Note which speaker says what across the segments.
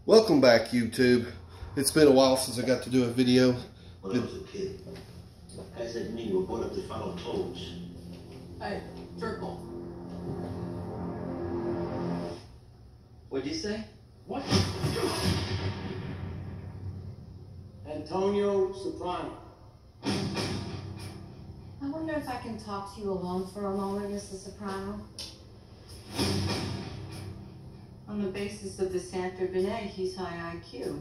Speaker 1: Welcome back, YouTube. It's been a while since I got to do a video.
Speaker 2: When I was a kid, guys like me were brought up to follow codes.
Speaker 3: Hey, Turkle.
Speaker 4: What'd you say?
Speaker 3: What? Antonio Soprano.
Speaker 5: I wonder if I can talk to you alone for a moment, Mrs. Soprano. On the basis of the Stanford Binet, he's high IQ.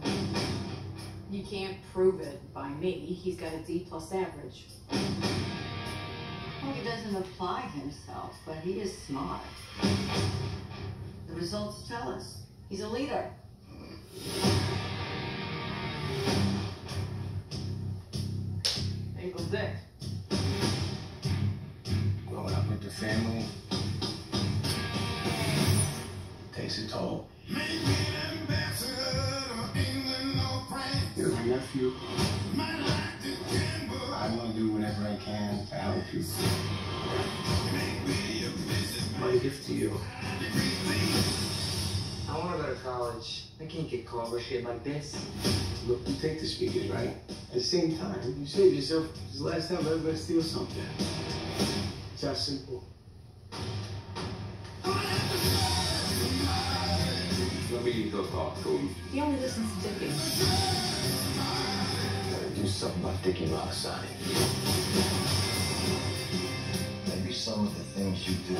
Speaker 6: You can't prove it by me. He's got a D+ average.
Speaker 5: Well, he doesn't apply himself, but he is smart. The results tell us. He's a leader.
Speaker 3: Ankle Dick.
Speaker 7: Growing up with the family takes a toll. You're my nephew. I want to do whatever I can to help you. My gift to you.
Speaker 4: I want to go to college. I can't get caught with shit like this.
Speaker 7: Look, you take the speakers, right? At the same time, you save yourself. It's the last time everybody steals something. It's that simple.
Speaker 8: Let me go talk to him.
Speaker 6: He only listens to Dickens.
Speaker 8: Gotta do something about Dickie Molisani.
Speaker 2: Maybe some of the things you do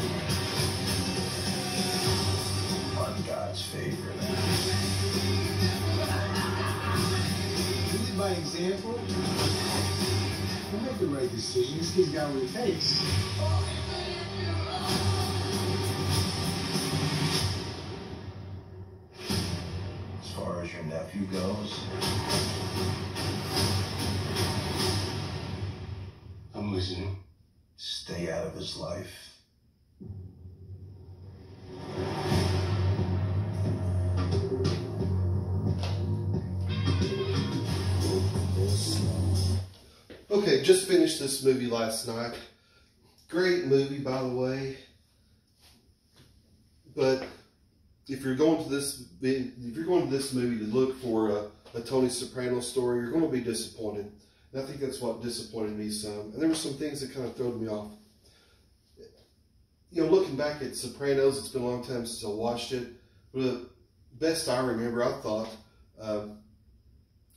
Speaker 2: are God's favorite.
Speaker 7: Lead by example. Don't make the right decision. This kid's got what it takes.
Speaker 2: As far as your nephew goes,
Speaker 7: I'm listening.
Speaker 2: stay out of his life.
Speaker 1: Okay, just finished this movie last night. Great movie, by the way. But if you're going to this movie to look for a Tony Soprano story, you're going to be disappointed. And I think that's what disappointed me some. And there were some things that kind of threw me off. You know, looking back at Sopranos, it's been a long time since I watched it. But the best I remember, I thought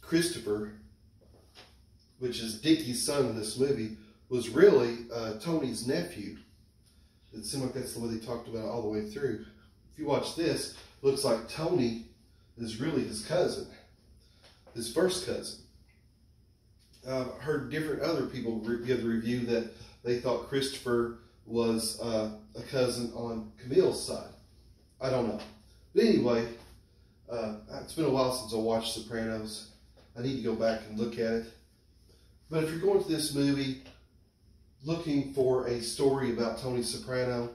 Speaker 1: Christopher, which is Dickie's son in this movie, was really Tony's nephew. It seemed like that's the way they talked about it all the way through. If you watch this, it looks like Tony is really his cousin, his first cousin. I've heard different other people give the review that they thought Christopher was a cousin on Camille's side. I don't know. But anyway, it's been a while since I watched Sopranos. I need to go back and look at it. But if you're going to this movie looking for a story about Tony Soprano,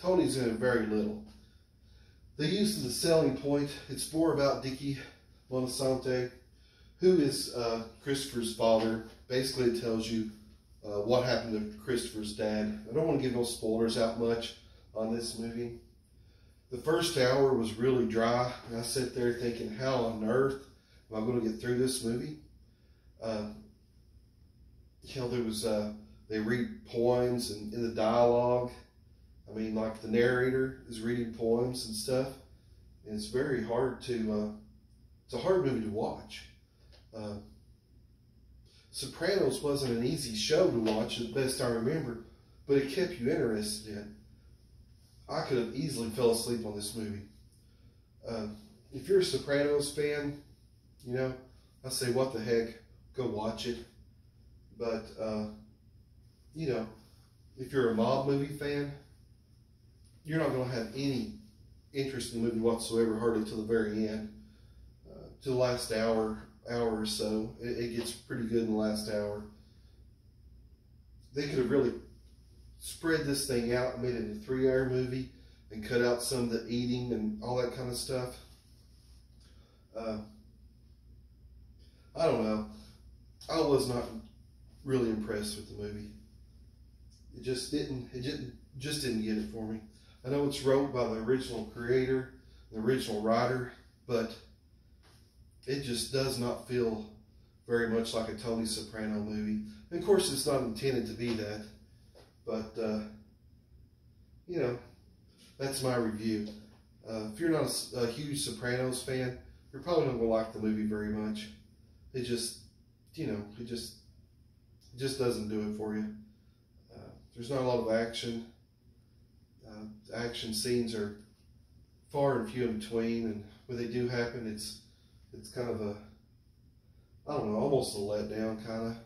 Speaker 1: Tony's in it very little. They use the selling point. It's more about Dickie Molisani, who is Christopher's father. Basically, it tells you what happened to Christopher's dad. I don't want to give no spoilers out much on this movie. The first hour was really dry, and I sat there thinking, how on earth am I going to get through this movie? You know, there was, they read poems and in the dialogue. I mean, like the narrator is reading poems and stuff. And it's very hard to, it's a hard movie to watch. Sopranos wasn't an easy show to watch, at best I remember, but it kept you interested in. I could have easily fell asleep on this movie. If you're a Sopranos fan, you know, I say, what the heck, go watch it. But, you know, if you're a mob movie fan, you're not going to have any interest in the movie whatsoever, hardly till the very end. To the last hour or so, it gets pretty good in the last hour. They could have really spread this thing out and made it a 3-hour movie and cut out some of the eating and all that kind of stuff. I don't know. I was not really impressed with the movie. It just didn't get it for me. I know it's wrote by the original creator, the original writer, but it just does not feel very much like a Tony Soprano movie. And of course, it's not intended to be that, but you know, that's my review. If you're not a huge Sopranos fan, you're probably not going to like the movie very much. It just, you know, it just doesn't do it for you. There's not a lot of action. Action scenes are far and few in between, and when they do happen, it's kind of a, I don't know, almost a letdown kind of.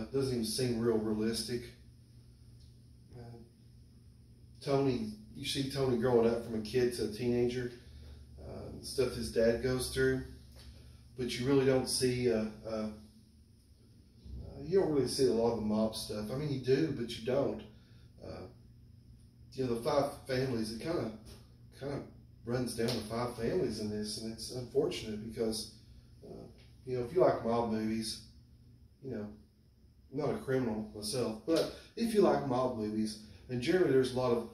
Speaker 1: It doesn't even seem real realistic. Tony, you see Tony growing up from a kid to a teenager, stuff his dad goes through, but you really don't see, you don't really see a lot of the mob stuff. I mean, you do, but you don't. You know, the 5 families, it kind of runs down to 5 families in this, and it's unfortunate because, you know, if you like mob movies, you know, I'm not a criminal myself, but if you like mob movies, and generally there's a lot of,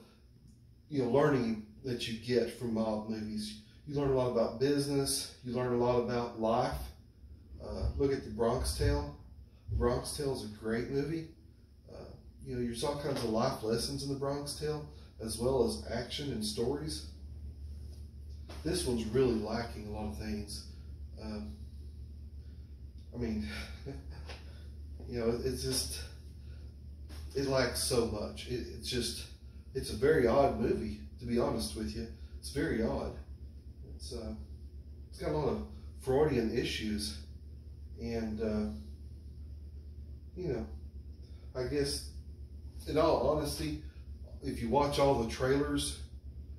Speaker 1: you know, learning that you get from mob movies. You learn a lot about business. You learn a lot about life. Look at the Bronx Tale. The Bronx Tale is a great movie. You know, there's all kinds of life lessons in the Bronx Tale, as well as action and stories. This one's really lacking a lot of things. I mean, you know, it's just, it lacks so much. It's a very odd movie, to be honest with you. It's very odd. It's got a lot of Freudian issues, and you know, I guess, in all honesty, if you watch all the trailers,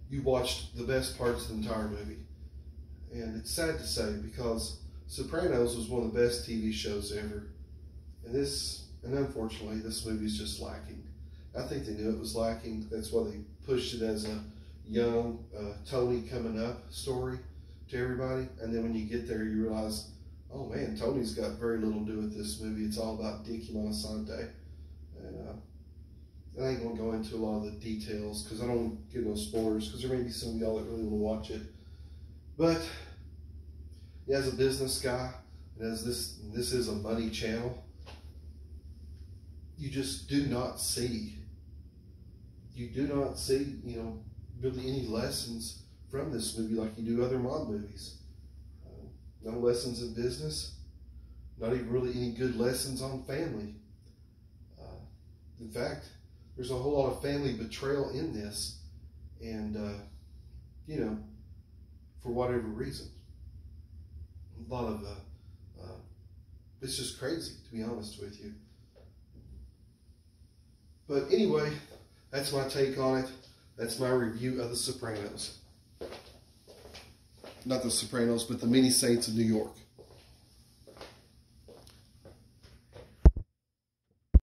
Speaker 1: you watched the best parts of the entire movie. And it's sad to say, because Sopranos was one of the best TV shows ever. And unfortunately, this movie's just lacking. I think they knew it was lacking. That's why they pushed it as a young Tony coming up story to everybody. And then when you get there, you realize, oh man, Tony's got very little to do with this movie. It's all about Dickie Monsanto. And I ain't going to go into a lot of the details because I don't want to give no spoilers, because there may be some of y'all that really want to watch it. But as a business guy, and as this is a money channel, you just do not see, you know, really any lessons from this movie like you do other mob movies. No lessons in business, not even really any good lessons on family. In fact, there's a whole lot of family betrayal in this, and you know, for whatever reason, a lot of it's just crazy, to be honest with you. But anyway, that's my take on it. That's my review of The Sopranos. Not The Sopranos, but the Many Saints of New York.